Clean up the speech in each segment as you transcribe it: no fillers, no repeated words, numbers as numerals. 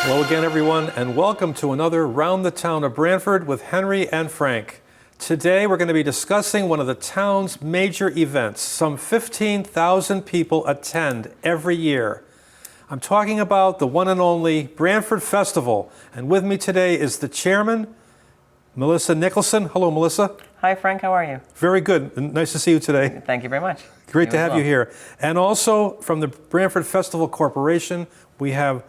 Hello again, everyone, and welcome to another Round the Town of Branford with Henry and Frank. Today, we're going to be discussing one of the town's major events. Some 15,000 people attend every year. I'm talking about the one and only Branford Festival, and with me today is the chairman, Melissa Nicholson. Hello, Melissa. Hi, Frank. How are you? Very good. Nice to see you today. Thank you very much. Great to have you here. And also from the Branford Festival Corporation, we have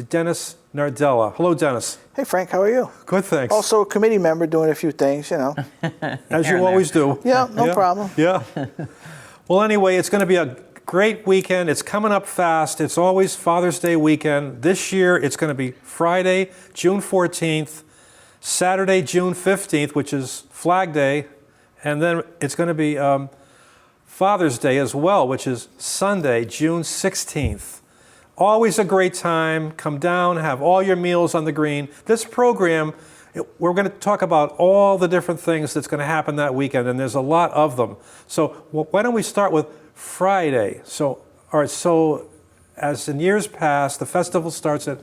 Dennis Nardella. Hello, Dennis. Hey, Frank, how are you? Good, thanks. Also a committee member doing a few things, you know. As you always do. Yeah, no problem. Yeah. Well, anyway, it's going to be a great weekend. It's coming up fast. It's always Father's Day weekend. This year, it's going to be Friday, June 14th, Saturday, June 15th, which is Flag Day, and then it's going to be Father's Day as well, which is Sunday, June 16th. Always a great time. Come down, have all your meals on the green. This program, we're going to talk about all the different things that's going to happen that weekend, and there's a lot of them. So why don't we start with Friday? So, all right, so as in years past, the festival starts at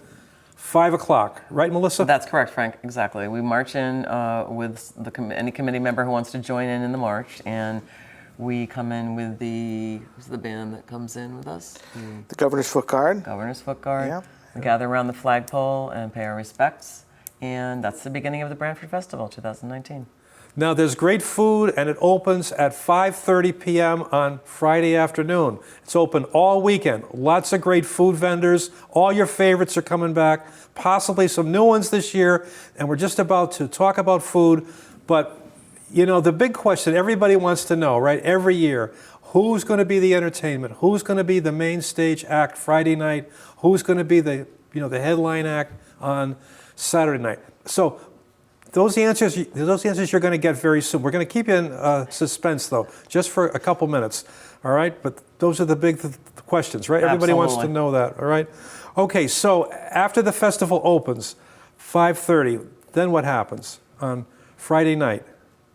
5 o'clock, right, Melissa? That's correct, Frank. Exactly. We march in with any committee member who wants to join in the march, and we come in with who's the band that comes in with us? The Governor's Foot Guard. Governor's Foot Guard. Yeah. We gather around the flagpole and pay our respects, and that's the beginning of the Branford Festival 2019. Now, there's great food, and it opens at 5:30 p.m. on Friday afternoon. It's open all weekend. Lots of great food vendors. All your favorites are coming back, possibly some new ones this year, and we're just about to talk about food. But, you know, the big question everybody wants to know, right, every year, who's going to be the entertainment? Who's going to be the main stage act Friday night? Who's going to be the headline act on Saturday night? So those answers you're going to get very soon. We're going to keep you in suspense, though, just for a couple minutes, all right? But those are the big questions, right? Everybody wants to know that, all right? Okay, so after the festival opens, 5:30, then what happens on Friday night?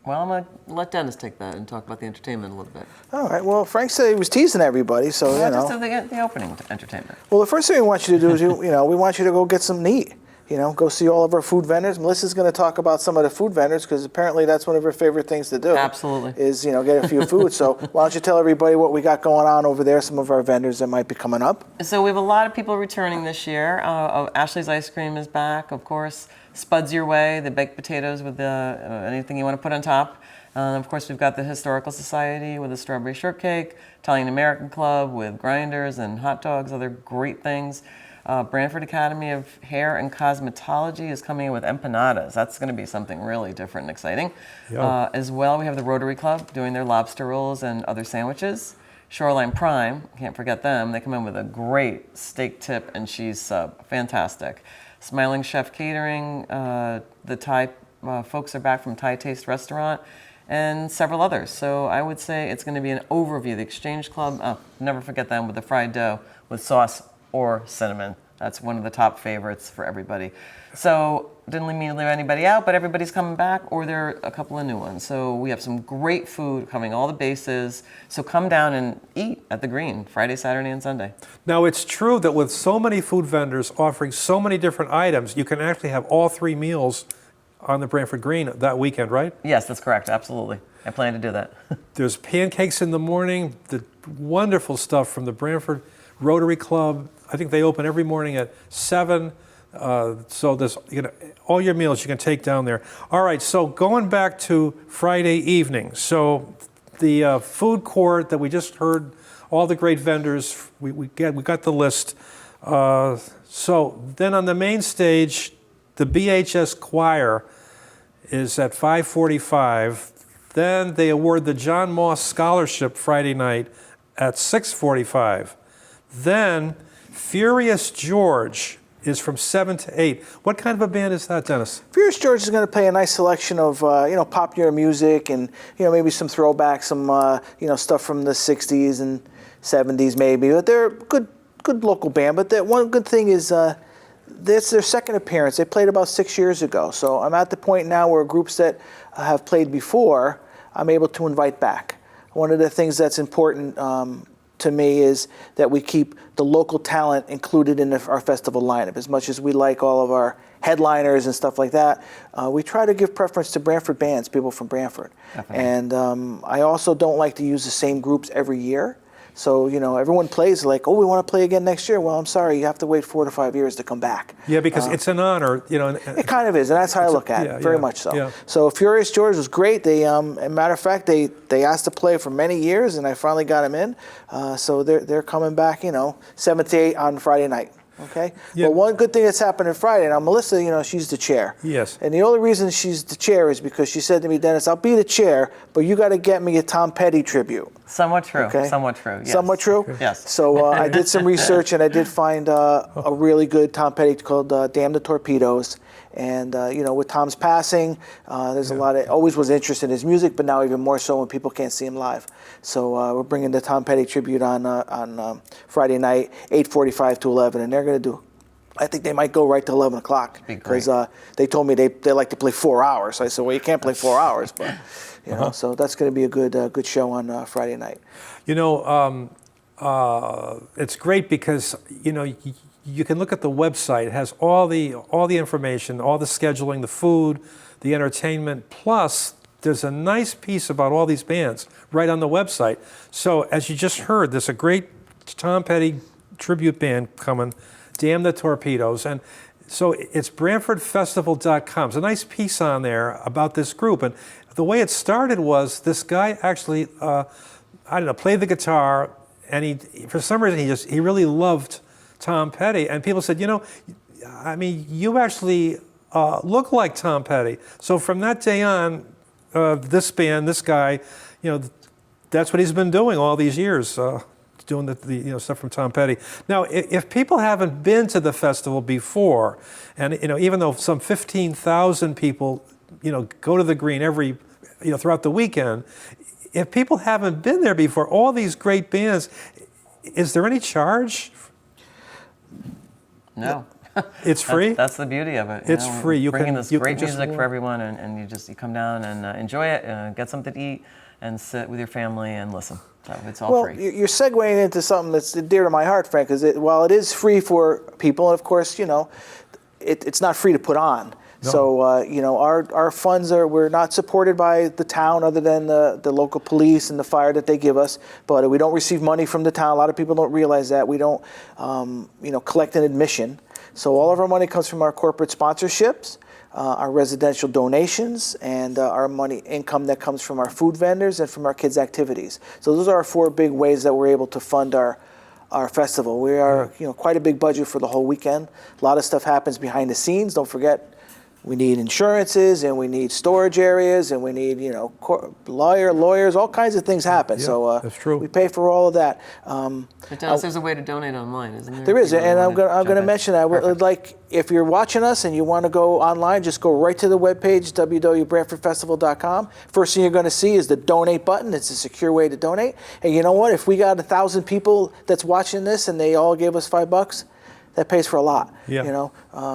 Well, I'm going to let Dennis take that and talk about the entertainment a little bit. All right, well, Frank said he was teasing everybody, so, Yeah, just the opening entertainment. Well, the first thing we want you to do is, we want you to go get something to eat. Go see all of our food vendors. Melissa's going to talk about some of the food vendors because apparently that's one of her favorite things to do. Absolutely. Is, get a few food. So why don't you tell everybody what we got going on over there, some of our vendors that might be coming up. So we have a lot of people returning this year. Ashley's Ice Cream is back, of course. Spuds Your Way, the baked potatoes with anything you want to put on top. Of course, we've got the Historical Society with the Strawberry Shortcake, Italian American Club with grinders and hot dogs, other great things. Branford Academy of Hair and Cosmetology is coming in with empanadas. That's going to be something really different and exciting. As well, we have the Rotary Club doing their lobster rolls and other sandwiches. Shoreline Prime, can't forget them. They come in with a great steak tip and cheese sub. Fantastic. Smiling Chef Catering, the Thai folks are back from Thai Taste Restaurant, and several others. So I would say it's going to be an overview. The Exchange Club, never forget them with the fried dough with sauce or cinnamon. That's one of the top favorites for everybody. So didn't mean to leave anybody out, but everybody's coming back, or there are a couple of new ones. So we have some great food covering all the bases. So come down and eat at the Green Friday, Saturday, and Sunday. Now, it's true that with so many food vendors offering so many different items, you can actually have all three meals on the Branford Green that weekend, right? Yes, that's correct. Absolutely. I plan to do that. There's pancakes in the morning, the wonderful stuff from the Branford Rotary Club. I think they open every morning at 7. So there's, all your meals you can take down there. All right, so going back to Friday evening. So the food court that we just heard, all the great vendors, we got the list. So then on the main stage, the BHS choir is at 5:45. Then they award the John Moss Scholarship Friday night at 6:45. Then Furious George is from 7 to 8. What kind of a band is that, Dennis? Furious George is going to play a nice selection of, popular music and, maybe some throwbacks, some, stuff from the 60s and 70s maybe. But they're a good local band. But one good thing is this their second appearance. They played about 6 years ago. So I'm at the point now where groups that have played before, I'm able to invite back. One of the things that's important to me is that we keep the local talent included in our festival lineup. As much as we like all of our headliners and stuff like that, we try to give preference to Branford bands, people from Branford. Definitely. And I also don't like to use the same groups every year. So, everyone plays like, oh, we want to play again next year. Well, I'm sorry, you have to wait 4 to 5 years to come back. Yeah, because it's an honor, It kind of is, and that's how I look at it, very much so. Yeah. So Furious George was great. They, as a matter of fact, they asked to play for many years, and I finally got them in. So they're coming back, 7 to 8 on Friday night. Okay. Yeah. But one good thing that's happening Friday. Now Melissa, she's the chair. Yes. And the only reason she's the chair is because she said to me, Dennis, I'll be the chair, but you got to get me a Tom Petty tribute. Somewhat true. Okay. Somewhat true. Yes. Somewhat true? Okay. Yes. So I did some research, and I did find a really good Tom Petty called Damn the Torpedoes. And, with Tom's passing, there's a lot of, always was interest in his music, but now even more so when people can't see him live. So we're bringing the Tom Petty tribute on Friday night, 8:45 to 11, and they're going to do, I think they might go right to 11 o'clock because they told me they like to play 4 hours. So I said, well, you can't play 4 hours, but, so that's going to be a good show on Friday night. It's great because, you can look at the website. It has all the information, all the scheduling, the food, the entertainment. Plus, there's a nice piece about all these bands right on the website. So as you just heard, there's a great Tom Petty tribute band coming, Damn the Torpedoes. And so it's BranfordFestival.com. There's a nice piece on there about this group. And the way it started was this guy actually, played the guitar, and for some reason he really loved Tom Petty, and people said, you actually look like Tom Petty. So from that day on, this band, this guy, that's what he's been doing all these years, doing the stuff from Tom Petty. Now, if people haven't been to the festival before, and even though some 15,000 people, go to the Green every, throughout the weekend, if people haven't been there before, all these great bands, is there any charge? No. It's free? That's the beauty of it. It's free. You bringing can- this you great can just music for walk. everyone, and you come down and enjoy it, get something to eat, and sit with your family and listen. So it's all Well, free. you're segueing into something that's dear to my heart, Frank, because while it is free for people, and of course, it's not free to put on. No. So, our funds we're not supported by the town other than the local police and the fire that they give us, but we don't receive money from the town. A lot of people don't realize that. We don't, collect an admission. So all of our money comes from our corporate sponsorships, our residential donations, and our income that comes from our food vendors and from our kids' activities. So those are our 4 big ways that we're able to fund our festival. We are, quite a big budget for the whole weekend. A lot of stuff happens behind the scenes. Don't forget, we need insurances, and we need storage areas, and we need, lawyers, all kinds of things happen. Yeah, so that's true. We pay for all of that. But Dennis, there's a way to donate online, isn't there? There is, If you and really I'm going wanna to jump mention in. that. Perfect. Like, if you're watching us and you want to go online, just go right to the webpage, www.branfordfestival.com. First thing you're going to see is the donate button. It's a secure way to donate. And you know what? If we got 1,000 people that's watching this and they all gave us $5, that pays for a lot. Yeah.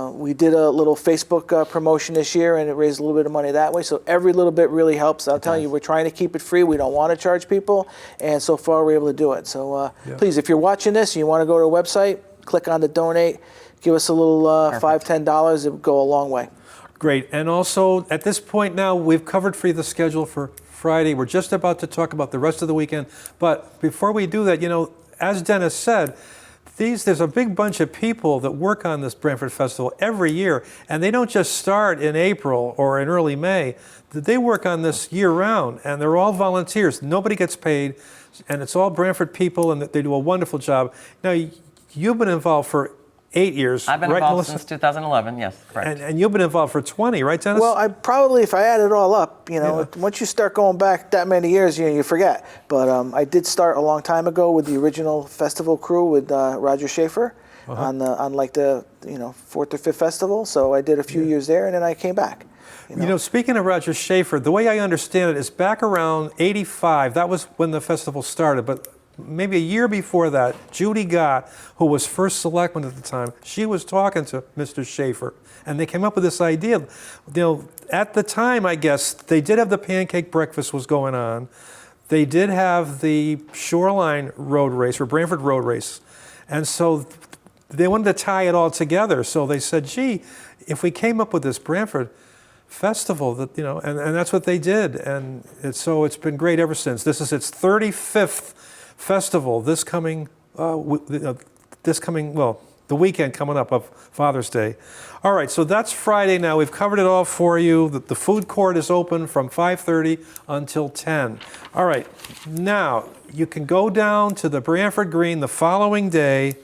We did a little Facebook promotion this year, and it raised a little bit of money that way. So every little bit really helps. I'll tell you, we're trying to keep it free. We don't want to charge people, and so far we're able to do it. So please, if you're watching this and you want to go to our website, click on the donate, give us a little $5, $10. It would go a long way. Great. And also, at this point now, we've covered for you the schedule for Friday. We're just about to talk about the rest of the weekend. But before we do that, as Dennis said, there's a big bunch of people that work on this Branford Festival every year, and they don't just start in April or in early May. They work on this year-round, and they're all volunteers. Nobody gets paid, and it's all Branford people, and they do a wonderful job. Now, you've been involved for 8 years, I've been right, involved Melissa? since 2011, yes, correct. And you've been involved for 20, right, Dennis? Well, if I add it all up, once you start going back that many years, you forget. But I did start a long time ago with the original festival crew with Roger Schaefer on the 4th or 5th festival. So I did a few years there, and then I came back. Speaking of Roger Schaefer, the way I understand it is back around 85, that was when the festival started, but maybe a year before that, Judy Gott, who was first selectman at the time, she was talking to Mr. Schaefer, and they came up with this idea. At the time, I guess, they did have the pancake breakfast was going on. they did have the Shoreline Road Race or Branford Road Race. And so they wanted to tie it all together. So they said, gee, if we came up with this Branford festival, that, and that's what they did. And so it's been great ever since. This is its 35th festival this coming, the weekend coming up of Father's Day. All right, so that's Friday now. We've covered it all for you. The food court is open from 5:30 until 10. All right, now you can go down to the Branford Green the following day,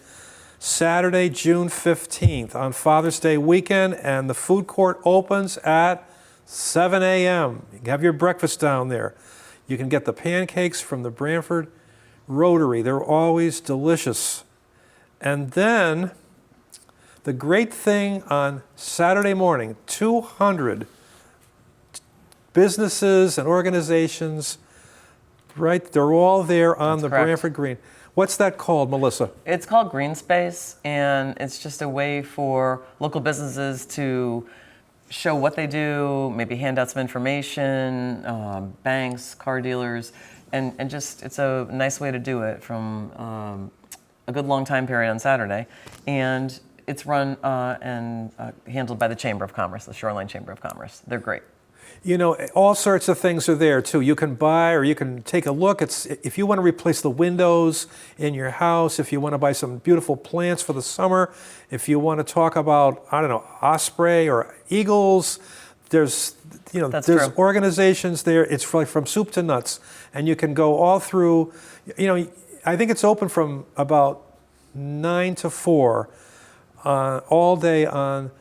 Saturday, June 15th, on Father's Day weekend, and the food court opens at 7 a.m. You can have your breakfast down there. You can get the pancakes from the Branford Rotary. They're always delicious. And then the great thing on Saturday morning, 200 businesses and organizations, right? They're all there on That's the correct. Branford Green. What's that called, Melissa? It's called Green Space, and it's just a way for local businesses to show what they do, maybe hand out some information, banks, car dealers, and just it's a nice way to do it from a good long time period on Saturday. And it's run and handled by the Chamber of Commerce, the Shoreline Chamber of Commerce. They're great. All sorts of things are there too. You can buy or you can take a look. If you want to replace the windows in your house, if you want to buy some beautiful plants for the summer, if you want to talk about, osprey or eagles, there's true. organizations there. It's from soup to nuts, and you can go all through. I think it's open from about 9 to 4 all day on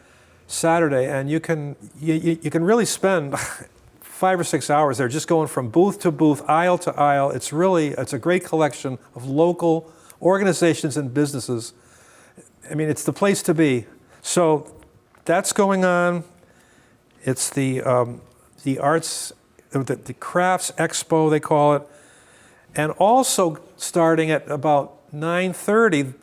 Saturday, and you can really spend 5 or 6 hours there, just going from booth to booth, aisle to aisle. It's a great collection of local organizations and businesses. I mean, it's the place to be. So that's going on. It's the arts, the crafts expo they call it, and also starting at about 9:30,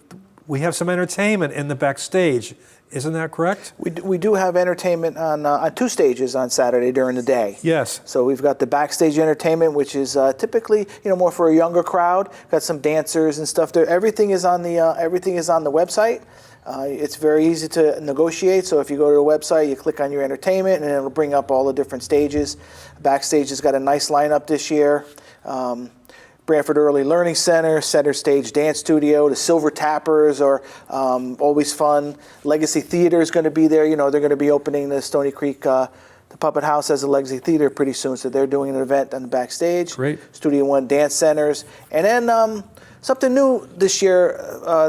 we have some entertainment in the backstage. Isn't that correct? We do have entertainment on 2 stages on Saturday during the day. Yes. So we've got the backstage entertainment, which is typically more for a younger crowd. Got some dancers and stuff there. Everything is on the website. It's very easy to negotiate. So if you go to the website, you click on your entertainment, and it'll bring up all the different stages. Backstage has got a nice lineup this year. Branford Early Learning Center, Center Stage Dance Studio, the Silver Tappers are always fun. Legacy Theater is going to be there. They're going to be opening the Stony Creek, the Puppet House as a Legacy Theater pretty soon, so they're doing an event on the backstage. Great. Studio One Dance Centers. And then something new this year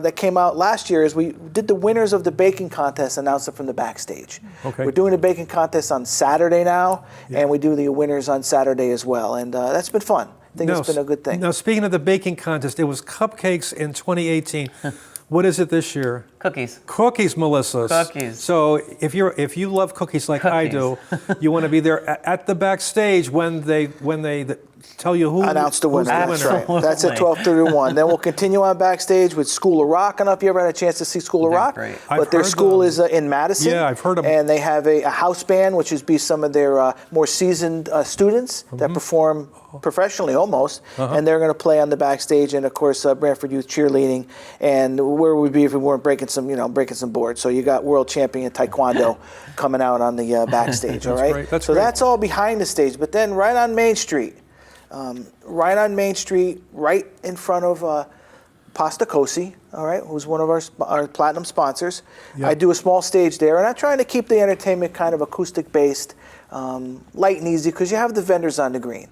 that came out last year is we did the winners of the baking contest, announced it from the backstage. Okay. We're doing the baking contest on Saturday now, and we do the winners on Saturday as well, and that's been fun. I think it's been a good thing. Now, speaking of the baking contest, it was cupcakes in 2018. What is it this year? Cookies. Cookies, Melissa. Cookies. So if you love cookies like I do, you want to be there at the backstage when they tell you who Announce the winner. who's That's right. That's at 12:31. Then we'll continue on backstage with School of Rock. I don't know if you ever had a chance to see School of They're Rock, great. but I've their heard school them. is in Madison. Yeah, I've heard of them. And they have a house band, which is some of their more seasoned students that perform professionally almost, and they're going to play on the backstage, and of course Branford Youth cheerleading. And where would we be if we weren't breaking some boards? So you got world champion Taekwondo coming out on the backstage. All right. Great. That's so great. that's all behind the stage, but then right on Main Street. Right in front of Pasta Cosi, all right, who's one of our platinum sponsors. Yep. I do a small stage there, and I'm trying to keep the entertainment kind of acoustic-based, light and easy, because you have the vendors on the green.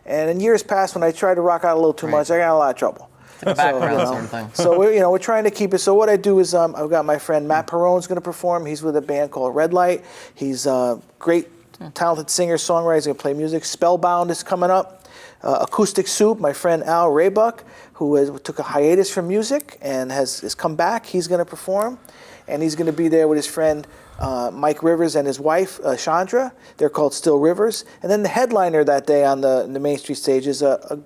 And in years past, when I tried to rock out a little too much, I got in a lot of trouble. It's a background sort of thing. So we're trying to keep it. So what I do is I've got my friend Matt Perrone's going to perform. He's with a band called Red Light. He's a great, talented singer, songwriter. He's going to play music. Spellbound is coming up. Acoustic Soup, my friend Al Raybuck, who took a hiatus from music and has come back. He's going to perform, and he's going to be there with his friend Mike Rivers and his wife Chandra. They're called Still Rivers. And then the headliner that day on the Main Street stage is a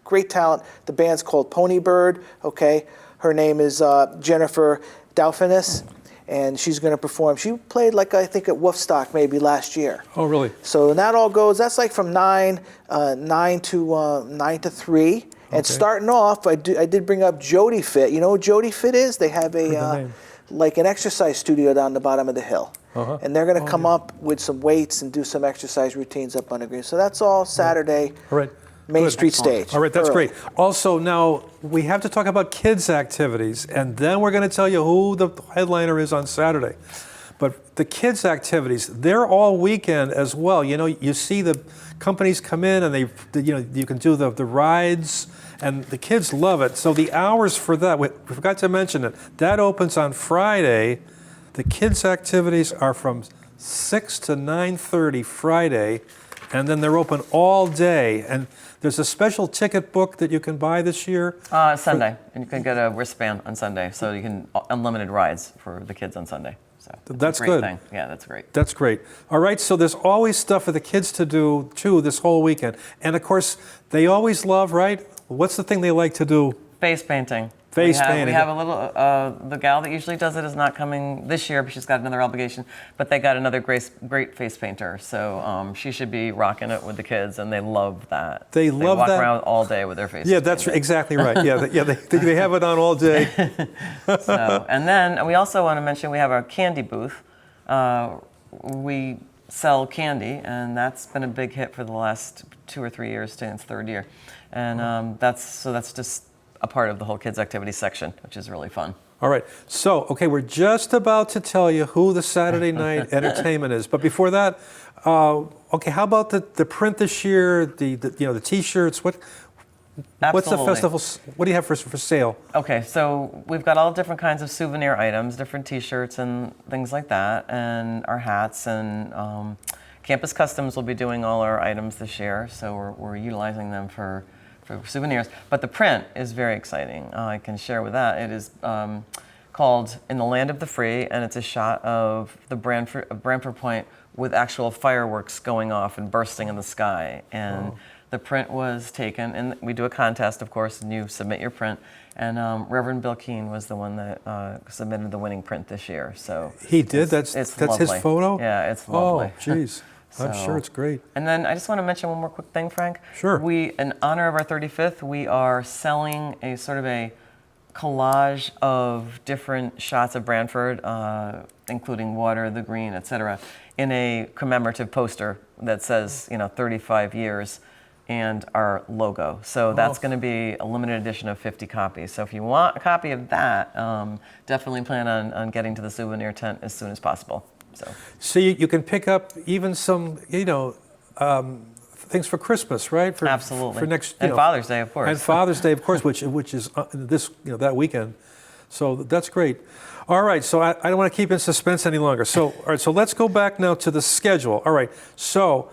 great talent. The band's called Pony Bird. Okay, her name is Jennifer Daufinis. and she's going to perform. She played like I think at Woofstock maybe last year. Oh, really? So and that all goes. That's like from 9 to 3. And Okay. starting off, I did bring up Jody Fit. You know what Jody Fit is? They have Heard the a name. like an exercise studio down the bottom of the hill. Uh-huh. And they're going to come up with some weights and do some exercise routines up on the green. So that's all Saturday, All right. Main Good. Street stage. All right, that's Early. great. Also, now we have to talk about kids' activities, and then we're going to tell you who the headliner is on Saturday. But the kids' activities, they're all weekend as well. You know, you see the companies come in and you can do the rides, and the kids love it. So the hours for that, we forgot to mention it, that opens on Friday. The kids' activities are from 6 to 9:30 Friday, and then they're open all day. And there's a special ticket book that you can buy this year. Sunday, and you can get a wristband on Sunday, so you can unlimited rides for the kids on Sunday. So That's a great good. Thing. Yeah, that's great. That's great. All right, so there's always stuff for the kids to do, too, this whole weekend. And, of course, they always love, right? What's the thing they like to do? Face painting. Face We painting. have a little, the gal that usually does it is not coming this year, but she's got another obligation. But they got another great face painter, so she should be rocking it with the kids, and they love that. They love walk that? around all day with their faces. Yeah, that's painted. exactly right. Yeah, they have it on all day. So, and then we also want to mention we have our candy booth. We sell candy, and that's been a big hit for the last 2 or 3 years, to its third year. And that's just a part of the whole kids activity section, which is really fun. All right, so, okay, we're just about to tell you who the Saturday night entertainment is. But before that, okay, how about the print this year, the T-shirts? What's the Absolutely. festival? What do you have for sale? Okay, so we've got all different kinds of souvenir items, different T-shirts and things like that, and our hats, and Campus Customs will be doing all our items this year, so we're utilizing them for souvenirs. But the print is very exciting. I can share with that. It is called In the Land of the Free, and it's a shot of the Branford Point with actual fireworks going off and bursting in the sky. And the print was taken, and we do a contest, of course, and you submit your print. And Reverend Bill Keene was the one that submitted the winning print this year. So He did? That's lovely. his photo? Yeah, it's lovely. Oh, geez. I'm So- sure it's great. And then I just want to mention one more quick thing, Frank. Sure. In honor of our 35th, we are selling a sort of a collage of different shots of Branford, including water, the green, etc., in a commemorative poster that says, 35 years and our logo. So that's going to be a limited edition of 50 copies. So if you want a copy of that, definitely plan on getting to the souvenir tent as soon as possible. So you can pick up even some, things for Christmas, right? absolutely. For next, and Father's Day, of course. And Father's Day, of course, which is this, that weekend. So that's great. All right, so I don't want to keep in suspense any longer. So, all right, so let's go back now to the schedule. All right, so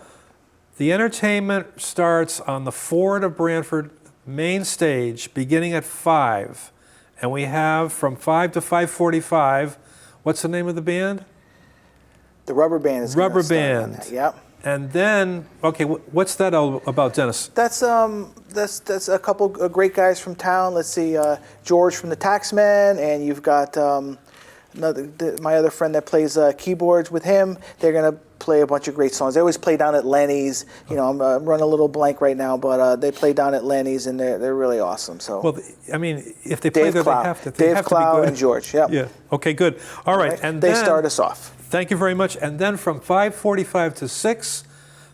the entertainment starts on the Ford of Branford main stage, beginning at 5, and we have from 5 to 5:45. What's the name of the band? The Rubber Band is Rubber gonna start on Band. that. Yep. And then, okay, what's that all about, Dennis? That's a couple of great guys from town. Let's see, George from the Taxmen, and you've got my other friend that plays keyboards with him. They're gonna play a bunch of great songs. They always play down at Lenny's. I'm running a little blank right now, but they play down at Lenny's, and they're really awesome. So. Well, I mean, if they play Dave there, Clow. they have to. Dave have Clow to be good. and George. Yep. Yeah. Okay. Good. All right. And they then, start us off. Thank you very much. And then from 5:45 to 6,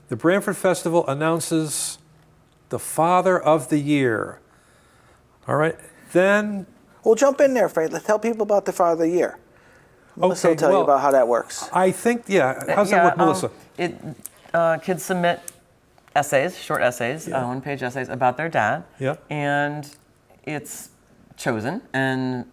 the Branford Festival announces the Father of the Year. All right. Then. We'll jump in there, Frank. Let's tell people about the Father of the Year. Melissa will tell you about how that works. I think, how's that work, Melissa? Kids submit essays, short essays, one-page essays about their dad. Yeah. And it's chosen, and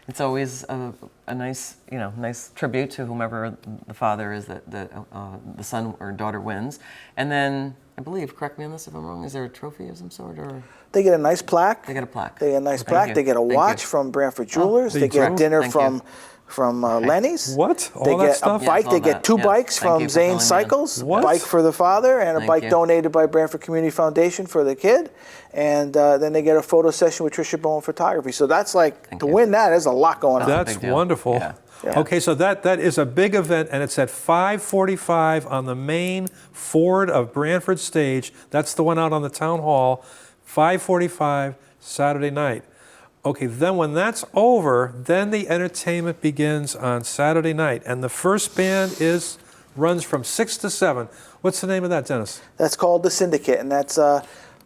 it's always a nice, nice tribute to whomever the father is that the son or daughter wins. And then, I believe, correct me on this if I'm wrong, is there a trophy of some sort, or? They get a nice plaque. They get a plaque. They get a nice Thank plaque. you. They get a Thank watch you. from Branford Jewelers. They They get do? dinner Thank you. from Lenny's. What? All They that get stuff? a bike. Yes, They all get that. 2 Yes. bikes Thank from you for Zane filling me in. Cycles. What? A bike for the father and a Thank bike you. donated by Branford Community Foundation for the kid. And then they get a photo session with Tricia Bowen Photography. So that's like, to win that, there's a lot going on. That's big deal. wonderful. Yeah. Yeah. Okay, so that is a big event, and it's at 5:45 on the main Ford of Branford stage. That's the one out on the town hall, 5:45 Saturday night. Okay, then when that's over, then the entertainment begins on Saturday night, and the first band runs from 6 to 7. What's the name of that, Dennis? That's called the Syndicate, and that's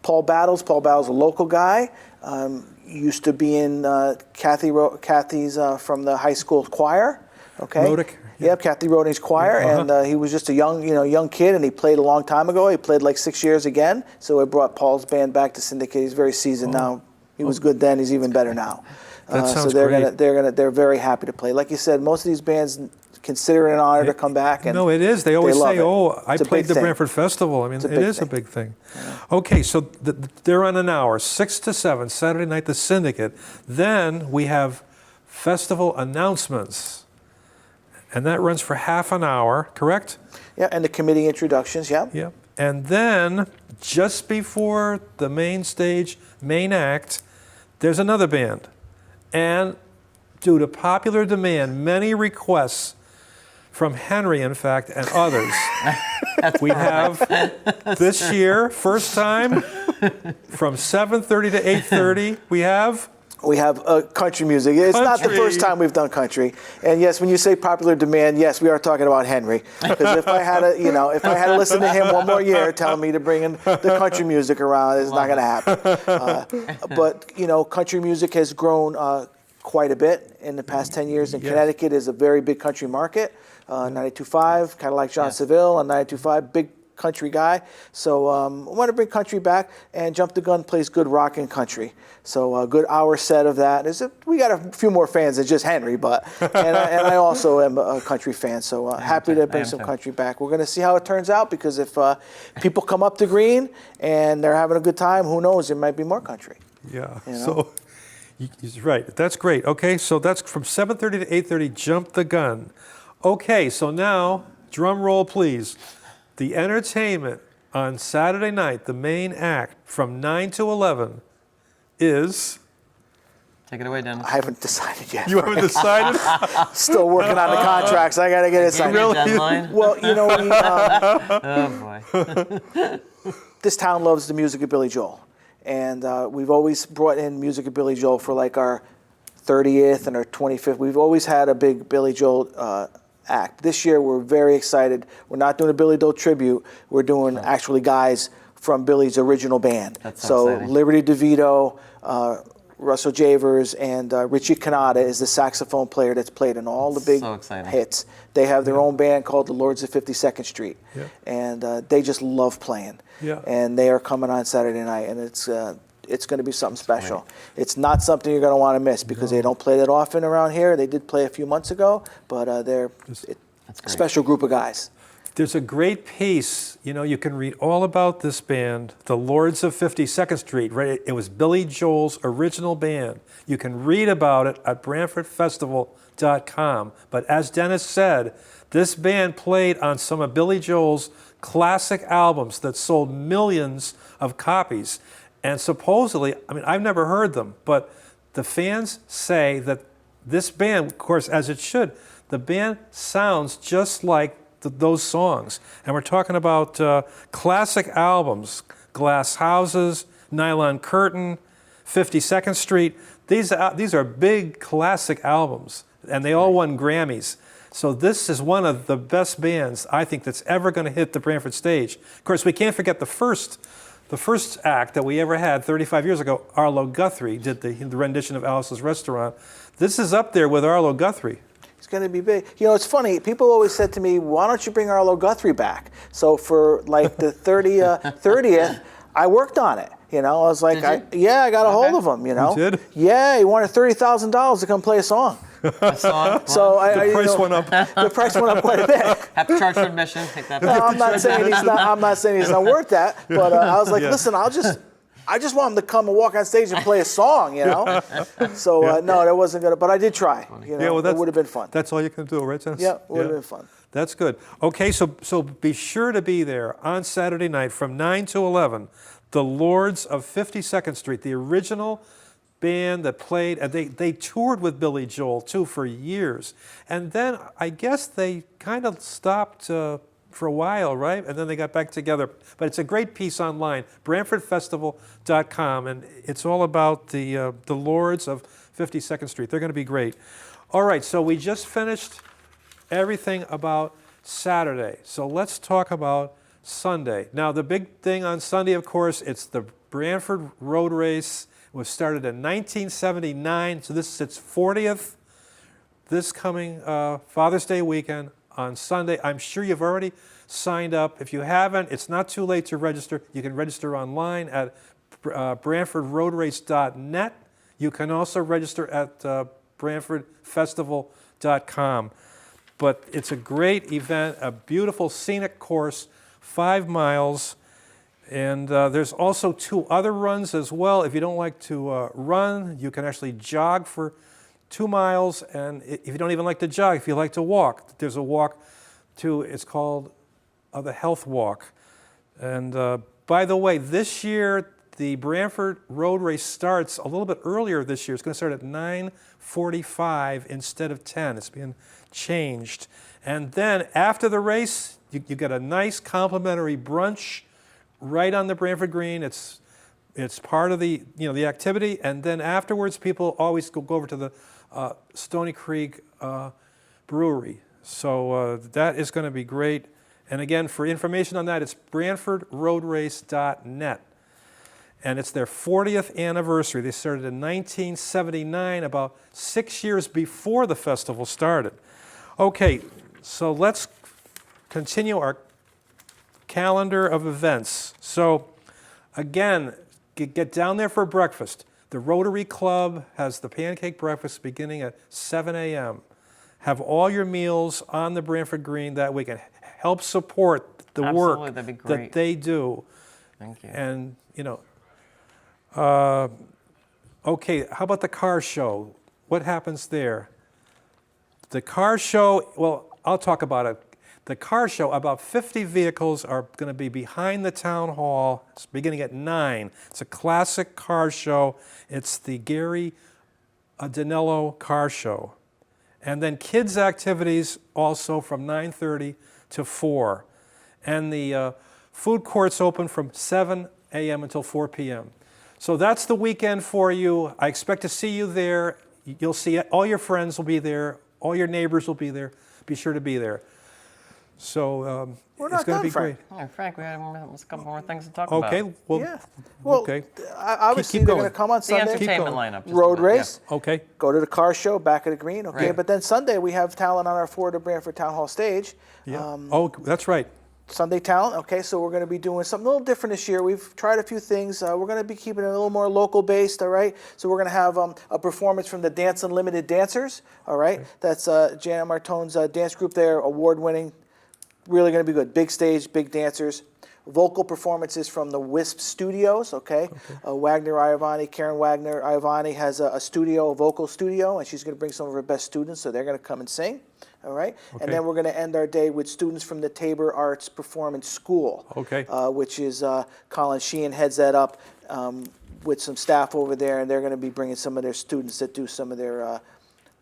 Paul Battles. Paul Battles, a local guy. Used to be in Kathy's from the high school choir. Okay. Rodick? Yep, Kathy Roding's choir, and he was just a young kid, and he played a long time ago. He played like 6 years again, so I brought Paul's band back to Syndicate. He's very seasoned now. He was good then. He's even better now. That sounds so great. they're very happy to play. Like you said, most of these bands consider it an honor to come back. And no, it is. They always love say, it. "Oh, I It's a played big the thing. Branford Festival." I mean, it big is a thing. big thing. Okay, so they're on an hour, 6 to 7, Saturday night, the Syndicate. Then we have festival announcements, and that runs for half an hour, correct? Yeah, and the committee introductions. Yeah. Yep. And then, just before the main stage, main act, there's another band. And due to popular demand, many requests from Henry, in fact, and others, we have this year, first time, from 7:30 to 8:30, we have Country music. It's not the Country. first time we've done country. And yes, when you say popular demand, yes, we are talking about Henry. Because if I had to listen to him one more year telling me to bring in the country music around, it's not going to happen. But country music has grown quite a bit in the past 10 years. And Connecticut is a very big country market. 92.5, kind of like John Seville on 92.5, big country guy. So I want to bring country back, and Jump the Gun plays good rock and country. So a good hour set of that. We got a few more fans than just Henry, but and I also am a country fan. So happy to bring some country back. We're going to see how it turns out, because if people come up to Green and they're having a good time, who knows? There might be more country. Yeah. So he's right. That's great. Okay, so that's from 7:30 to 8:30. Jump the Gun. Okay, so now drum roll, please. The entertainment on Saturday night, the main act from 9 to 11 is... Take it away, Dennis. I haven't decided yet. You haven't decided? Still working on the contracts. I got to get it signed. Really? Deadline? Well, Oh boy. this town loves the music of Billy Joel. And we've always brought in music of Billy Joel for like our 30th and our 25th. We've always had a big Billy Joel act. This year we're very excited. We're not doing a Billy Joel tribute. We're doing actually guys from Billy's original band. That's so exciting. Liberty DeVito, Russell Javers, and Richie Canada is the saxophone player that's played in all the big hits. They have their own band called the Lords of 52nd Street, and they just love playing. Yeah. And they are coming on Saturday night, and it's going to be something special. It's not something you're going to want to miss, because they don't play that often around here. They did play a few months ago, but they're a special group of guys. There's a great piece, you can read all about this band, the Lords of 52nd Street, right? It was Billy Joel's original band. You can read about it at BranfordFestival.com. But as Dennis said, this band played on some of Billy Joel's classic albums that sold millions of copies. And supposedly, I've never heard them, but the fans say that this band, of course, as it should, the band sounds just like those songs. And we're talking about classic albums, Glass Houses, Nylon Curtain, 52nd Street. These are big classic albums, and they all won Grammys. So this is one of the best bands, I think, that's ever going to hit the Branford stage. Of course, we can't forget the first act that we ever had 35 years ago. Arlo Guthrie did the rendition of Alice's Restaurant. This is up there with Arlo Guthrie. It's going to be big. It's funny. People always said to me, why don't you bring Arlo Guthrie back? So for like the 30th, I worked on it. I was like, I got a hold of him, You did? Yeah, he wanted $30,000 to come play a song. A song? So The price went up. The price went up quite a bit. Have to charge for admission. Take that. No, I'm not saying he's not worth that. But I was like, listen, I just want him to come and walk on stage and play a song, So no, that wasn't gonna. But I did try. It would have been fun. That's all you can do, right, Dennis? Yeah, it would have been fun. That's good. Okay, so be sure to be there on Saturday night from 9 to 11. The Lords of 52nd Street, the original band that played, and they toured with Billy Joel too for years. And then I guess they kind of stopped for a while, right? And then they got back together. But it's a great piece online, BranfordFestival.com, and it's all about the Lords of 52nd Street. They're going to be great. All right, so we just finished everything about Saturday. So let's talk about Sunday. Now, the big thing on Sunday, of course, it's the Branford Road Race. It was started in 1979, so this is its 40th this coming Father's Day weekend on Sunday. I'm sure you've already signed up. If you haven't, it's not too late to register. You can register online at BranfordRoadRace.net. You can also register at BranfordFestival.com. But it's a great event, a beautiful scenic course, 5 miles. And there's also 2 other runs as well. If you don't like to run, you can actually jog for 2 miles. And if you don't even like to jog, if you like to walk, there's a walk too. It's called the Health Walk. And by the way, this year, the Branford Road Race starts a little bit earlier this year. It's going to start at 9:45 instead of 10. It's being changed. And then after the race, you get a nice complimentary brunch right on the Branford Green. It's part of the the activity, and then afterwards, people always go over to the Stony Creek Brewery. So that is going to be great. And again, for information on that, it's BranfordRoadRace.net, and it's their 40th anniversary. They started in 1979, about 6 years before the festival started. Okay, so let's continue our calendar of events. So again, get down there for breakfast. The Rotary Club has the pancake breakfast beginning at 7 a.m. Have all your meals on the Branford Green that weekend. Help support the work That'd be great. that they do. Thank you. And, okay, how about the car show? What happens there? The car show, well, I'll talk about it. The car show, about 50 vehicles are going to be behind the town hall. It's beginning at 9. It's a classic car show. It's the Gary Danello car show. And then kids' activities also from 9:30 to 4. And the food court's open from 7 a.m. until 4 p.m. So that's the weekend for you. I expect to see you there. You'll see all your friends will be there. All your neighbors will be there. Be sure to be there. So it's going to be great. All right, Frank, we had a couple more things to talk Okay, about. well, Yeah. Well, okay, obviously Keep they're going. going to come on The Sunday. entertainment going. lineup. just Road a bit, yeah. race. okay. Go to the car show back at the green. Okay, Right. but then Sunday we have talent on our Florida Branford Town Hall stage. Yeah. That's right. Sunday talent. Okay, so we're going to be doing something a little different this year. We've tried a few things. We're going to be keeping it a little more local based. All right. So we're going to have a performance from the Dance Unlimited Dancers. All right. Okay. That's Jan Martone's dance group there, award winning. Really going to be good. Big stage, big dancers. Vocal performances from the Wisp Studios, okay? Wagner Iavani, Karen Wagner Iavani has a studio, a vocal studio, and she's going to bring some of her best students, so they're going to come and sing, all right? Okay. And then we're going to end our day with students from the Tabor Arts Performance School, Okay. Which is Colin Sheehan heads that up with some staff over there, and they're going to be bringing some of their students that do some of their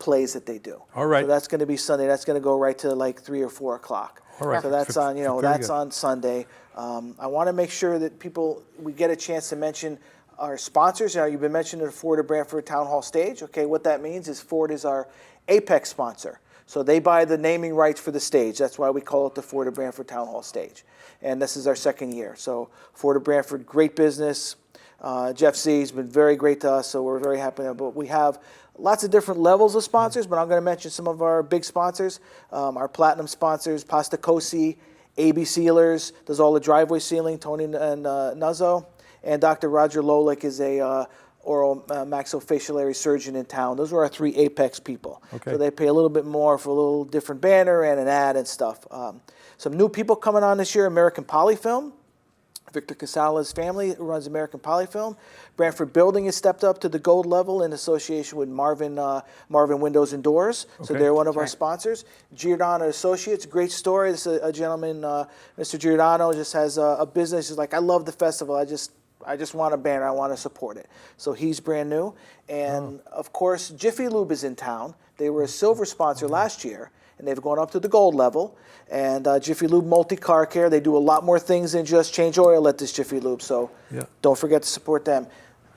plays that they do. All right. So that's going to be Sunday. That's going to go right to like 3 or 4 o'clock. All right. So that's on, Very that's good. on Sunday. I want to make sure that we get a chance to mention our sponsors. You've been mentioning the Ford of Branford Town Hall stage. Okay, what that means is Ford is our apex sponsor. So they buy the naming rights for the stage. That's why we call it the Ford of Branford Town Hall stage. And this is our 2nd year. So Ford of Branford, great business. Jeff C. has been very great to us, so we're very happy. But we have lots of different levels of sponsors, but I'm going to mention some of our big sponsors. Our platinum sponsors, Pasta Cosi, AB Sealers, does all the driveway sealing, Tony and Nuzzo. And Dr. Roger Lolick is a oral maxillofacial area surgeon in town. Those are our 3 apex people. Okay. So they pay a little bit more for a little different banner and an ad and stuff. Some new people coming on this year, American Polyfilm. Victor Casala's family runs American Polyfilm. Branford Building has stepped up to the gold level in association with Marvin Windows and Doors. So Okay. they're one of our sponsors. Giordano Associates, great story. This is a gentleman, Mr. Giordano, just has a business. He's like, I love the festival. I just want a banner. I want to support it. So he's brand new. And of course, Jiffy Lube is in town. They were a silver sponsor last year, and they've gone up to the gold level. And Jiffy Lube multi-car care, they do a lot more things than just change oil at this Jiffy Lube. So don't forget to support them.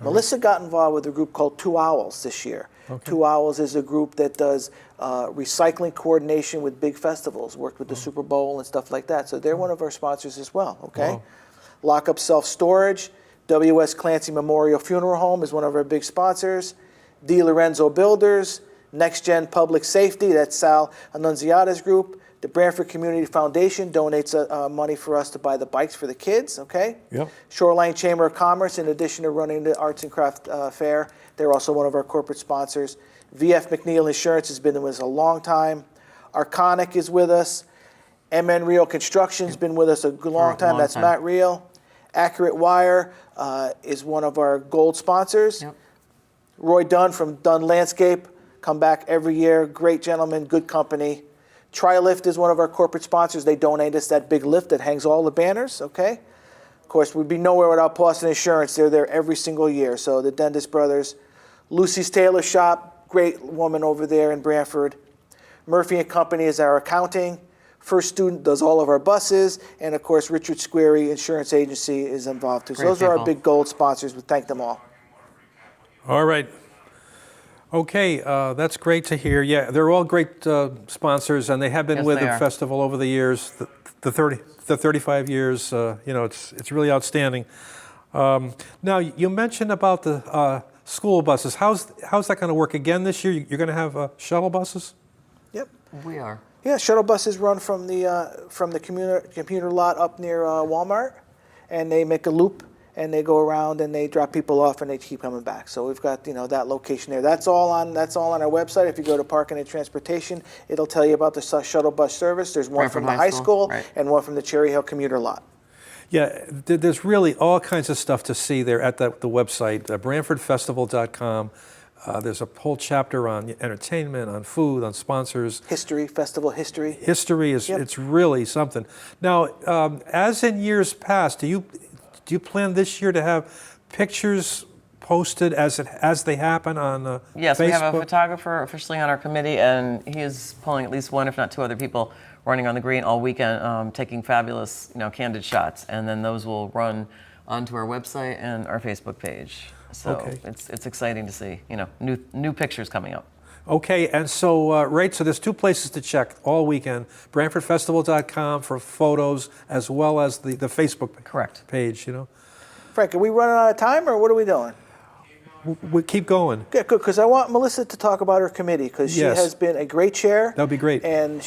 Melissa got involved with a group called Two Owls this year. Okay. Two Owls is a group that does recycling coordination with big festivals, worked with the Super Bowl and stuff like that. So they're one of our sponsors as well, okay? Wow. Lockup Self-Storage, W.S. Clancy Memorial Funeral Home is one of our big sponsors. D. Lorenzo Builders, Next Gen Public Safety, that's Sal Annunziata's group. The Branford Community Foundation donates money for us to buy the bikes for the kids, okay? Yep. Shoreline Chamber of Commerce, in addition to running the Arts and Craft Fair, they're also one of our corporate sponsors. VF McNeil Insurance has been with us a long time. Arconic is with us. MN Real Construction's been with us a long time. That's Matt Real. Accurate Wire is one of our gold sponsors. Yep. Roy Dunn from Dunn Landscape, come back every year. Great gentleman, good company. Tri-Lift is one of our corporate sponsors. They donate us that big lift that hangs all the banners, okay? Of course, we'd be nowhere without Boston Insurance. They're there every single year. So the Dentist Brothers. Lucy's Tailor Shop, great woman over there in Branford. Murphy & Company is our accounting. First Student does all of our buses. And, of course, Richard Squarey Insurance Agency is involved, too. So those are our big gold sponsors. We thank them all. All right. Okay, that's great to hear. Yeah, they're all great sponsors, and they have been with the festival over the years, the 35 years. You know, it's really outstanding. Now, you mentioned about the school buses. How's that going to work again this year? You're going to have shuttle buses? Yep. We are. Yeah, shuttle buses run from the commuter lot up near Walmart, and they make a loop. And they go around and they drop people off and they keep coming back. So we've got that location there. That's all on our website. If you go to Parking and Transportation, it'll tell you about the shuttle bus service. There's one from the high school and one from the Cherry Hill commuter lot. Yeah, there's really all kinds of stuff to see there at the website, BranfordFestival.com. There's a whole chapter on entertainment, on food, on sponsors. History, festival history. History is it's really something. Now, as in years past, do you plan this year to have pictures posted as they happen on Yes, Facebook? We have a photographer officially on our committee, and he is pulling at least one, if not two other people, running on the green all weekend, taking fabulous, candid shots, and then those will run onto our website and our Facebook page. So it's exciting to see, new pictures coming up. Okay, and so, so there's two places to check all weekend, BranfordFestival.com for photos as well as the Facebook page, Frank, are we running out of time or what are we doing? We keep going. Yeah, good, because I want Melissa to talk about her committee because she has been a great chair. That would be great. And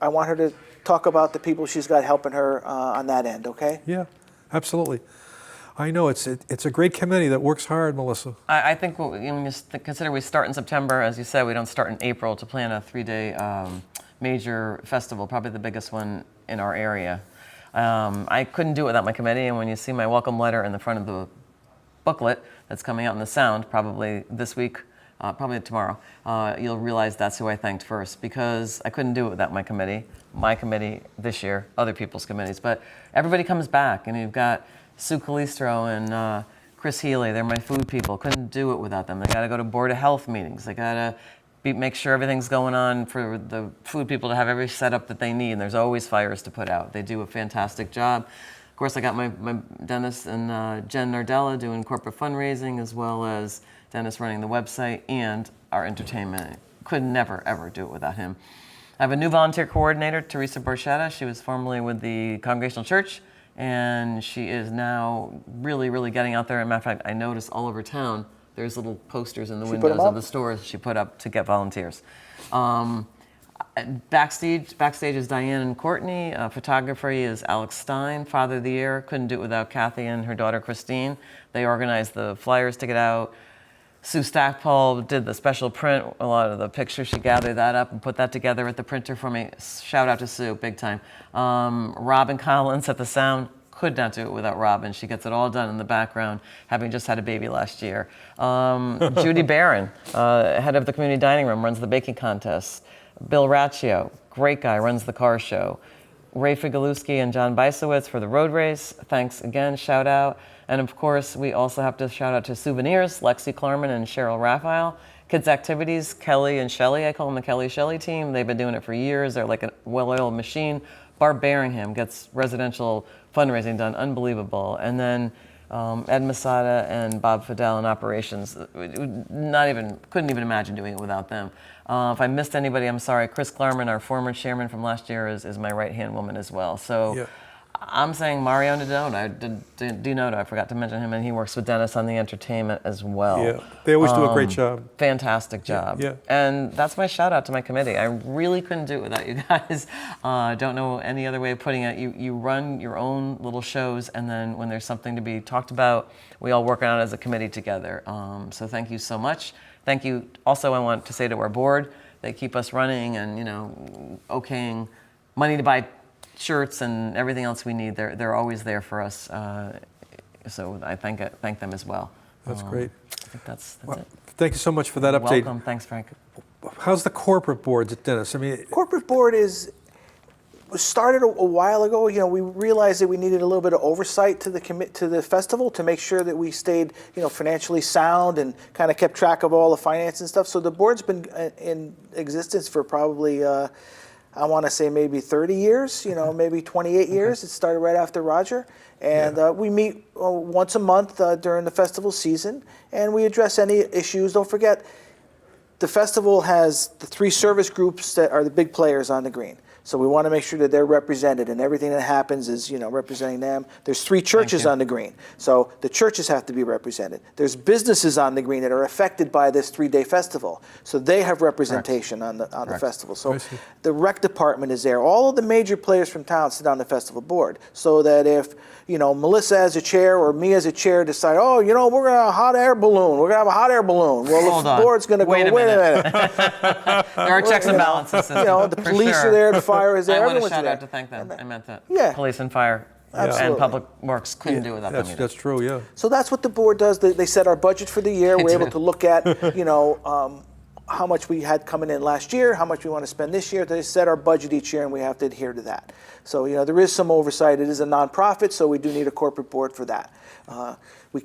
I want her to talk about the people she's got helping her on that end, okay? Yeah, absolutely. I know, it's a great committee that works hard, Melissa. I think when you consider we start in September, as you said, we don't start in April to plan a 3-day major festival, probably the biggest one in our area. I couldn't do it without my committee, and when you see my welcome letter in the front of the booklet that's coming out in the Sound, probably this week, probably tomorrow, you'll realize that's who I thanked first, because I couldn't do it without my committee this year, other people's committees. But everybody comes back, and you've got Sue Calistro and Chris Healy. They're my food people. Couldn't do it without them. They got to go to Board of Health meetings. They got to make sure everything's going on for the food people to have every setup that they need. And there's always fires to put out. They do a fantastic job. Of course, I got my Dennis and Jen Nardella doing corporate fundraising, as well as Dennis running the website and our entertainment. Could never, ever do it without him. I have a new volunteer coordinator, Teresa Borchetta. She was formerly with the Congregational Church, and she is now really, really getting out there. As a matter of fact, I noticed all over town, there's little posters in the windows of the stores she put up to get volunteers. Backstage is Diane and Courtney. Photography is Alex Stein. Father of the Year, couldn't do it without Kathy and her daughter Christine. They organized the flyers to get out. Sue Stackpole did the special print, a lot of the pictures. She gathered that up and put that together at the printer for me. Shout out to Sue, big time. Robin Collins at the Sound, could not do it without Robin. She gets it all done in the background, having just had a baby last year. Judy Barron, head of the community dining room, runs the baking contest. Bill Raccio, great guy, runs the car show. Ray Figalewski and John Beisowitz for the road race. Thanks again, shout out. And of course, we also have to shout out to Souvenirs, Lexi Klarman and Cheryl Raphael. Kids Activities, Kelly and Shelley, I call them the Kelly Shelley team. They've been doing it for years. They're like a well-oiled machine. Barb Berringham gets residential fundraising done, unbelievable. And then Ed Masada and Bob Fidel in operations. Couldn't even imagine doing it without them. If I missed anybody, I'm sorry. Chris Klarman, our former chairman from last year, is my right-hand woman as well. So Yeah. I'm saying Mario Dinoto, I forgot to mention him, and he works with Dennis on the entertainment as well. Yeah, they always do a great job. Fantastic job. Yeah. And that's my shout out to my committee. I really couldn't do it without you guys. Don't know any other way of putting it. You run your own little shows, and then when there's something to be talked about, we all work on it as a committee together. So thank you so much. Thank you. Also, I want to say to our board, they keep us running and, okaying money to buy shirts and everything else we need. They're always there for us. So I thank them as well. That's great. I think that's it. Thank you so much for that update. Welcome. Thanks, Frank. How's the corporate boards, Dennis? I mean, Corporate board was started a while ago. We realized that we needed a little bit of oversight to the festival to make sure that we stayed, financially sound and kind of kept track of all the finance and stuff. So the board's been in existence for probably, I want to say maybe 30 years, maybe 28 years. It started right after Roger. And we meet once a month during the festival season, and we address any issues. Don't forget, the festival has the 3 service groups that are the big players on the green. So we want to make sure that they're represented, and everything that happens is, representing them. There's 3 churches on the green, so the churches have to be represented. There's businesses on the green that are affected by this 3-day festival, so they have representation on the festival. So the rec department is there. All of the major players from town sit on the festival board, so that if Melissa as a chair or me as a chair decide, we're going to have a hot air balloon. We're going to have a hot air balloon. Well, the board's going to go, wait a minute. There are checks and balances. The police are there, the fire is there. I want to Everyone's shout there. out to thank them. I meant that. Yeah. Police and fire Absolutely. and public works couldn't do it without them either. that's true, yeah. So that's what the board does. They set our budget for the year. We're able to look at, how much we had coming in last year, how much we want to spend this year. They set our budget each year, and we have to adhere to that. So, there is some oversight. It is a nonprofit, so we do need a corporate board for that. We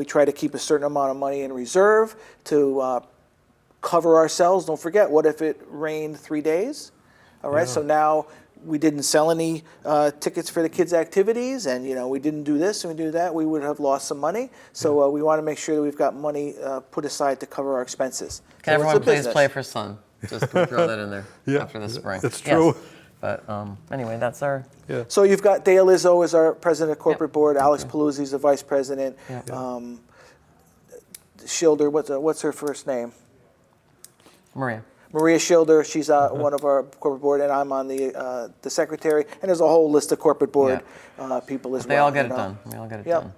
try to keep a certain amount of money in reserve to cover ourselves. Don't forget, what if it rained 3 days? All right, so now we didn't sell any tickets for the kids' activities, and we didn't do this and we do that, we would have lost some money. So we want to make sure that we've got money put aside to cover our expenses. Can everyone please play for Sun? Just throw that in there after the spring. That's true. Yes. But anyway, that's our... Yeah. So you've got Dea Lizzo as our president of corporate board, Alex Paluzzi is the vice president, Schilder, what's her first name? Maria Schilder, she's one of our corporate board, and I'm on the secretary. And there's a whole list of corporate board people as well. They all get it done. We all get it done.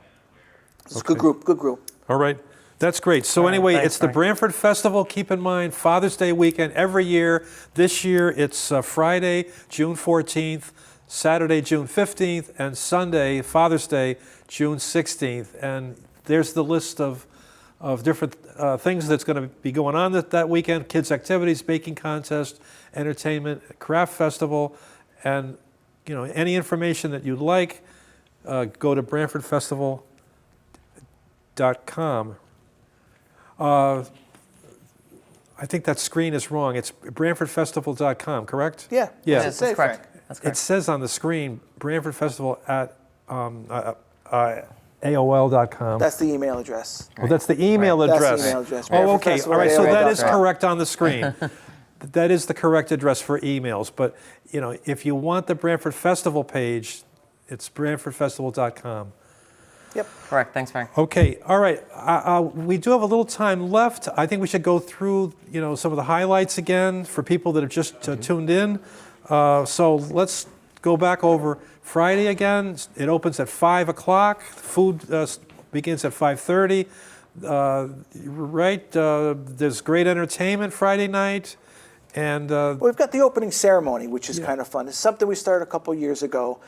It's a good group, good group. All right. That's great. So anyway, thanks, it's the Frank. Branford Festival. Keep in mind, Father's Day weekend every year. This year, it's Friday, June 14th, Saturday, June 15th, and Sunday, Father's Day, June 16th. And there's the list of different things that's going to be going on that weekend: kids' activities, baking contest, entertainment, craft festival, and any information that you'd like, go to BranfordFestival.com. I think that screen is wrong. It's BranfordFestival.com, correct? Yeah, Yeah. That's correct. That's correct. It says on the screen Branford Festival at AOL.com. That's the email address. Well, that's the email That's address. the email address. Oh, okay. All right. So that is BranfordFestival@AOL.com. correct on the screen. That is the correct address for emails. But if you want the Branford Festival page, it's BranfordFestival.com. Yep. Correct. Thanks, Frank. Okay. All right. We do have a little time left. I think we should go through some of the highlights again for people that have just tuned in. So let's go back over Friday again. It opens at 5 o'clock. Food begins at 5:30. There's great entertainment Friday night. And Well, we've got the opening ceremony, which is kind of fun. It's something we started a couple years ago.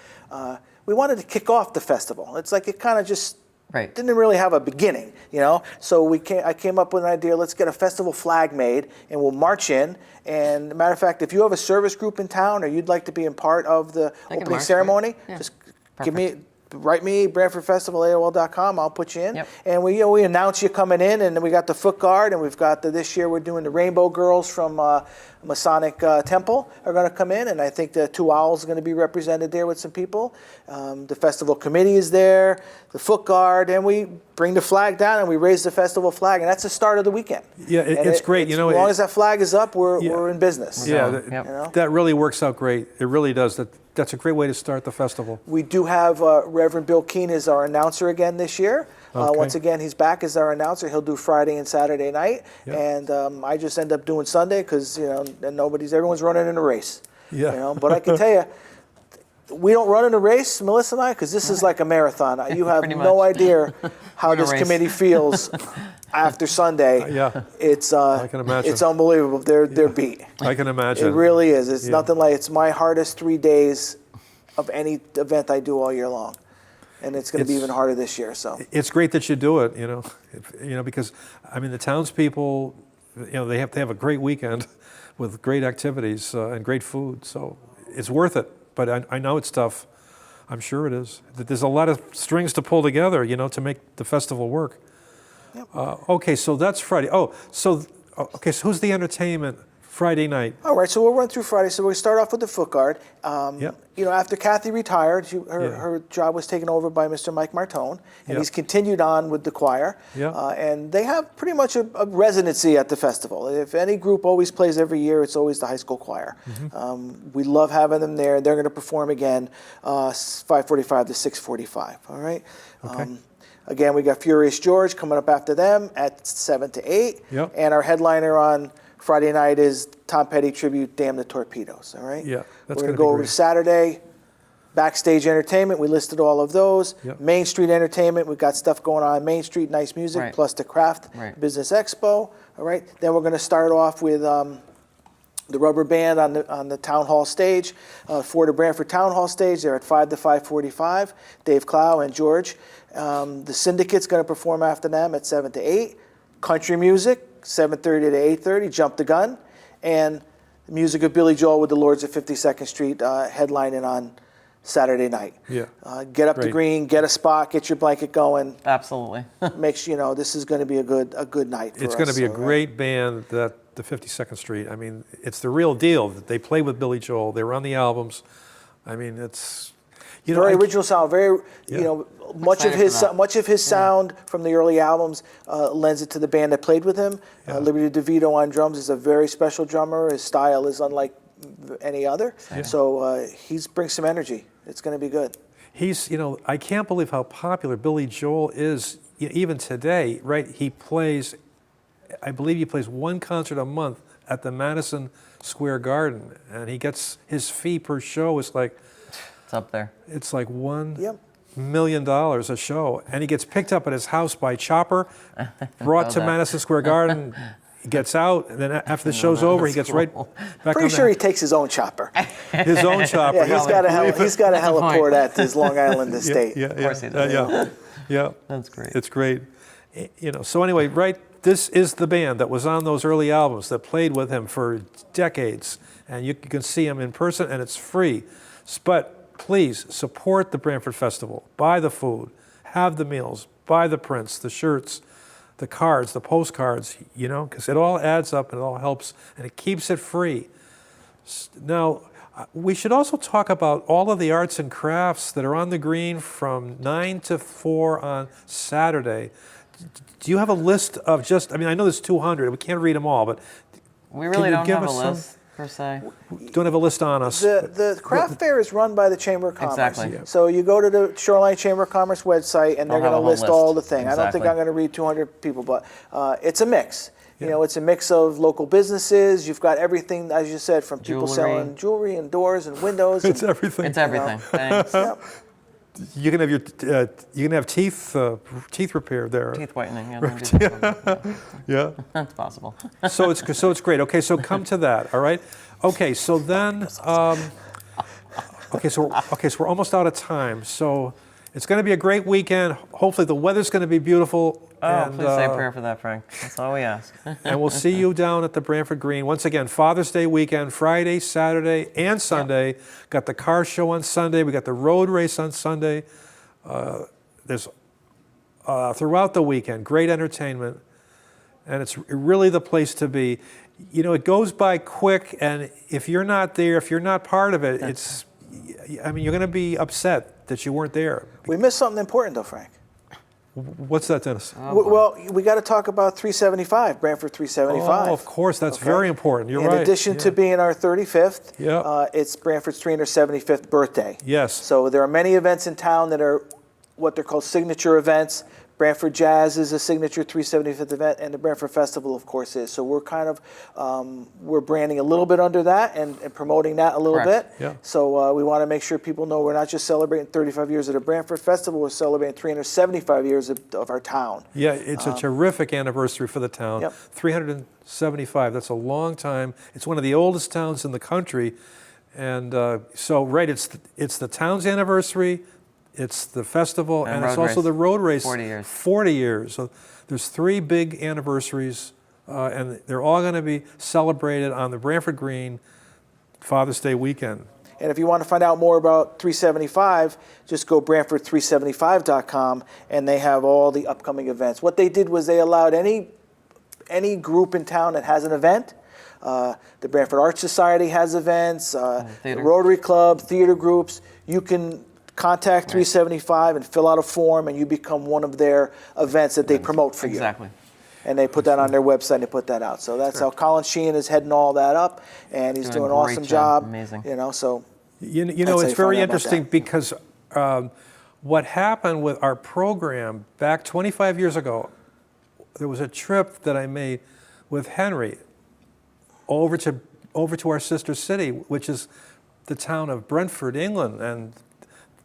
We wanted to kick off the festival. It's like it kind of just Right. didn't really have a beginning, you know. So I came up with an idea. Let's get a festival flag made, and we'll march in. And matter of fact, if you have a service group in town, or you'd like to be in part of the can opening march, ceremony, right? Yeah. just Perfect. write me BranfordFestival@AOL.com. I'll put you in, Yep. and we announce you coming in, and then we got the foot guard, and we've got this year we're doing the Rainbow Girls from Masonic Temple are going to come in, and I think the Two Owls are going to be represented there with some people. The festival committee is there, the foot guard, and we bring the flag down and we raise the festival flag, and that's the start of the weekend. Yeah, it's great. As long as that flag is up, we're in business. Yeah, Yep. You know? that really works out great. It really does. That's a great way to start the festival. We do have Reverend Bill Keene as our announcer again this year. Okay. Once again, he's back as our announcer. He'll do Friday and Saturday night, Yep. and I just end up doing Sunday because everyone's running in a race. Yeah. You know, but I can tell you, we don't run in a race, Melissa and I, because this is like a marathon. You have Pretty no much. idea how We're in a this race. committee feels after Sunday. Yeah. It's I can imagine. It's unbelievable. They're beat. I can imagine. It really is. It's Yeah. nothing like it's my hardest 3 days of any event I do all year long, and it's going to be It's- even harder this year. So It's great that you do it, because I mean the townspeople, they have a great weekend with great activities and great food, so it's worth it. But I know it's tough. I'm sure it is. That there's a lot of strings to pull together, to make the festival work. Yep. Okay, so that's Friday. So who's the entertainment Friday night? all right, so we'll run through Friday. So we start off with the foot guard. Yep. After Kathy retired, Yeah. her job was taken over by Mr. Mike Martone, and Yep. he's continued on with the choir. Yep. And they have pretty much a residency at the festival. If any group always plays every year, it's always the high school choir. We love having them there. They're going to perform again 5:45 to 6:45. All right. Okay. Again, we got Furious George coming up after them at 7 to 8. Yep. And our headliner on Friday night is Tom Petty tribute, Damn the Torpedoes. All right. Yeah, that's We're gonna going to be go over great. to Saturday. Backstage entertainment, we listed all of those. Yep. Main Street entertainment, we've got stuff going on Main Street, nice music, Right. plus the Craft Right. Business Expo. All right. Then we're going to start off with the rubber band on the town hall stage, for the Branford Town Hall stage. They're at 5 to 5:45. Dave Clow and George. The Syndicate's going to perform after them at 7 to 8. Country music, 7:30 to 8:30. Jump the Gun, and the music of Billy Joel with the Lords of 52nd Street headlining on Saturday night. Yeah. Get up the Great. green, get a spot, get your blanket going. Absolutely. Make sure this is going to be a good night. For It's us, going to be a all right? great band, the 52nd Street. I mean, it's the real deal. They play with Billy Joel. They were on the albums. I mean, it's Very original sound. Very, Yeah. much of Excited his for that. much of his sound from the early albums lends it to the band that played with him. Yeah. Liberty DeVito on drums is a very special drummer. His style is unlike any other. So he brings some energy. It's going to be good. He's, I can't believe how popular Billy Joel is even today, right? I believe he plays one concert a month at the Madison Square Garden, and he gets his fee per show is like, It's up there. it's like $1 Yep. million a show, and he gets picked up at his house by chopper, brought to that. Madison Square Garden. He gets out, and then after the show's over, he gets right back Pretty on sure he takes his own chopper. his own chopper. Yeah, he's got a That's a point. heliport at his Long Island estate. Yeah, Of course he does. yeah. That's great. It's great. So anyway, right, this is the band that was on those early albums that played with him for decades. And you can see him in person, and it's free. But please support the Branford Festival. Buy the food, have the meals, buy the prints, the shirts, the cards, the postcards, because it all adds up and it all helps, and it keeps it free. Now, we should also talk about all of the arts and crafts that are on the green from 9 to 4 on Saturday. Do you have a list of I know there's 200, we can't read them all, but We really you don't give have a us some? list per se. don't have a list on us. The craft fair is run by the Chamber of Commerce. Exactly. Yeah. So you go to the Shoreline Chamber of Commerce website, and They'll they're have going a to whole list all the list. things. I don't think Exactly. I'm going to read 200 people, but it's a mix. Yeah. It's a mix of local businesses. You've got everything, as you said, from people Jewelry. selling jewelry and doors and windows. It's and, everything. It's everything. Thanks. Yep. You can have you can have teeth repair there. Teeth whitening. Yeah, don't do that one. Yeah. That's possible. So it's great. Okay, so come to that. All right. Okay, so then. So we're almost out of time. So It's going to be a great weekend. Hopefully the weather's going to be beautiful. Oh, please say a prayer for that, Frank. That's all we ask. And we'll see you down at the Branford Green. Once again, Father's Day weekend, Friday, Saturday, and Sunday. Yep. Got the car show on Sunday. We got the road race on Sunday. There's throughout the weekend, great entertainment. And it's really the place to be. You know, it goes by quick, and if you're not there, if you're not part of it, you're going to be upset that you weren't there. We missed something important, though, Frank. What's that, Dennis? Well, we got to talk about 375, Branford 375. Oh, of course, that's very important. You're right. In addition to being our 35th, it's Branford's 375th birthday. Yes. So there are many events in town that are what they're called signature events. Branford Jazz is a signature 375th event, and the Branford Festival, of course, is. So we're kind of, we're branding a little bit under that and promoting that a little bit. Yeah. So we want to make sure people know we're not just celebrating 35 years of the Branford Festival, we're celebrating 375 years of our town. Yeah, it's a terrific anniversary for the town. Yep. 375, that's a long time. It's one of the oldest towns in the country. And it's the town's anniversary, it's the festival, and it's also the road race. 40 years. 40 years. So there's 3 big anniversaries, and they're all going to be celebrated on the Branford Green Father's Day weekend. And if you want to find out more about 375, just go Branford375.com, and they have all the upcoming events. What they did was they allowed any group in town that has an event. The Branford Arts Society has events, the Rotary Club, theater groups. You can contact 375 and fill out a form, and you become one of their events that they promote for you. Exactly. And they put that on their website and they put that out. So that's how Colin Sheehan is heading all that up, and he's doing an awesome job. Amazing. You know, so you know, it's very interesting because what happened with our program back 25 years ago, there was a trip that I made with Henry over to our sister city, which is the town of Brentford, England, and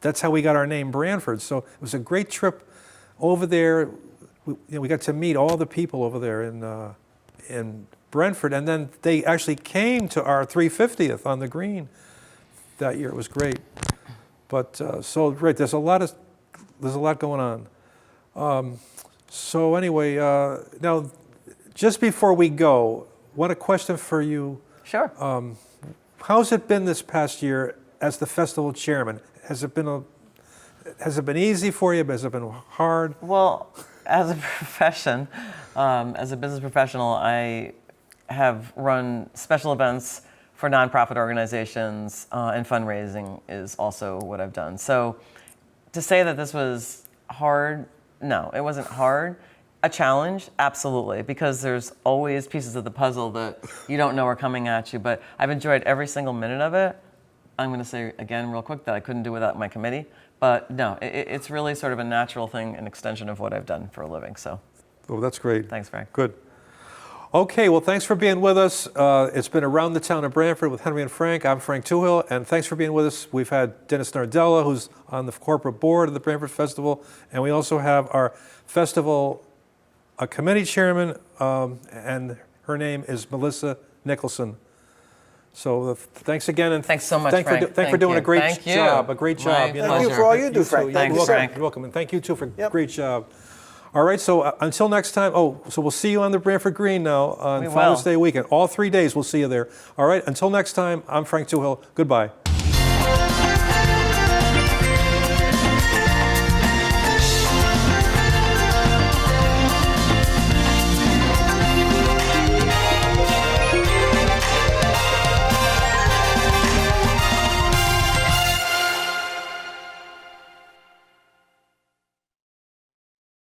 that's how we got our name Branford. So it was a great trip over there. We got to meet all the people over there in Brentford, and then they actually came to our 350th on the green that year. It was great. But there's a lot going on. So anyway, now just before we go, what a question for you. Sure. How's it been this past year as the festival chairman? Has it been easy for you? Has it been hard? Well, as a profession, as a business professional, I have run special events for nonprofit organizations, and fundraising is also what I've done. So to say that this was hard, no, it wasn't hard. A challenge, absolutely, because there's always pieces of the puzzle that you don't know are coming at you, but I've enjoyed every single minute of it. I'm going to say again real quick that I couldn't do without my committee, but no, it's really sort of a natural thing, an extension of what I've done for a living, so. Oh, that's great. Thanks, Frank. Good. Okay, well, thanks for being with us. It's been Around the Town of Branford with Henry and Frank. I'm Frank Tuhill, and thanks for being with us. We've had Dennis Nardella, who's on the corporate board of the Branford Festival, and we also have our festival committee chairman, and her name is Melissa Nicholson. So thanks again, and thanks so much, Frank. Thanks for doing a great job. A great job. Thank you for all you do, Frank. Thanks, Frank. You're welcome, and thank you too for a great job. All right, so until next time. So we'll see you on the Branford Green now on Father's Day weekend. All 3 days we'll see you there. All right, until next time. I'm Frank Tuhill. Goodbye.